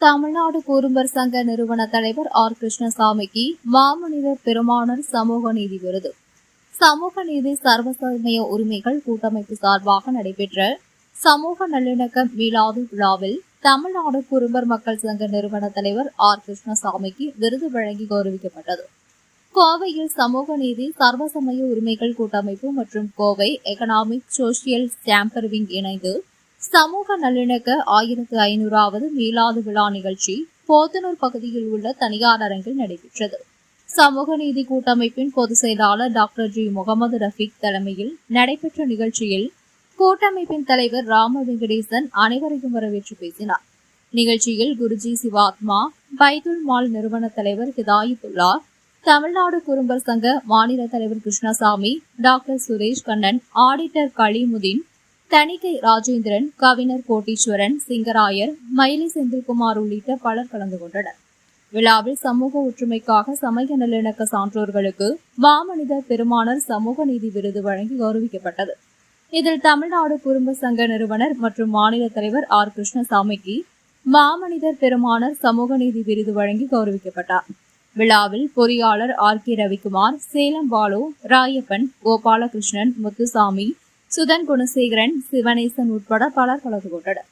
தமிழ்நாடு குறும்பர் சங்க நிறுவன தலைவர் ஆர் கிருஷ்ணசாமிக்கு மாமனிதர் பெருமானார் சமூக நீதி விருது. சமூக நீதி சர்வசமய உரிமைகள் கூட்டமைப்பு சார்பாக நடைபெற்ற சமூக நல்லிணக்க மீளாது விழாவில் தமிழ்நாடு குறும்பர் மக்கள் சங்க நிறுவன தலைவர் ஆர் கிருஷ்ணசாமிக்கு விருது வழங்கி கௌரவிக்கப்பட்டது. கோவையில் சமூக நீதி சர்வசமய உரிமைகள் கூட்டமைப்பு மற்றும் Kovai economic social chamber wing இணைந்து சமூக நல்லிணக்க 1500வது மீளாது விழா நிகழ்ச்சி போத்தனூர் பகுதியில் உள்ள தனியார் அரங்கில் நடைபெற்றது. சமூக நீதி கூட்டமைப்பின் பொதுச் செயலாளர் டாக்டர் ஜி முகமது ரஃபீக் தலைமையில் நடைபெற்ற நிகழ்ச்சியில் கூட்டமைப்பின் தலைவர் ராம வெங்கடேசன் அனைவரையும் வரவேற்று பேசினார். நிகழ்ச்சியில் குருஜி சிவாத்மா, பைதுல் மால் நிறுவன தலைவர் ஹிதாயத்துல்லா, தமிழ்நாடு குறும்பர் சங்க மாநில தலைவர் கிருஷ்ணசாமி, டாக்டர் சுரேஷ் கண்ணன், ஆடிட்டர் கலிமுதீன், தணிக்கை ராஜேந்திரன், கவிஞர் கோட்டீஸ்வரன், சிங்கராயர், மயிலை செந்தில்குமார் உள்ளிட்ட பலர் கலந்து கொண்டனர். விழாவில் சமூக ஒற்றுமைக்காக சமய நல்லிணக்க சான்றோர்களுக்கு மாமனிதர் பெருமானார் சமூக நீதி விருது வழங்கி கௌரவிக்கப்பட்டது. இதில் தமிழ்நாடு குறும்பர் சங்க நிறுவனர் மற்றும் மாநில தலைவர் ஆர் கிருஷ்ணசாமிக்கு மாமனிதர் பெருமானார் சமூக நீதி விருது வழங்கி கௌரவிக்கப்பட்டார். விழாவில் பொறியாளர் ஆர் கே ரவிக்குமார், சேலம் பாலு, ராயப்பன், கோபாலகிருஷ்ணன், முத்துசாமி, சுதன் குணசேகரன், சிவனேசன் உட்பட பலர் கலந்து கொண்டனர்.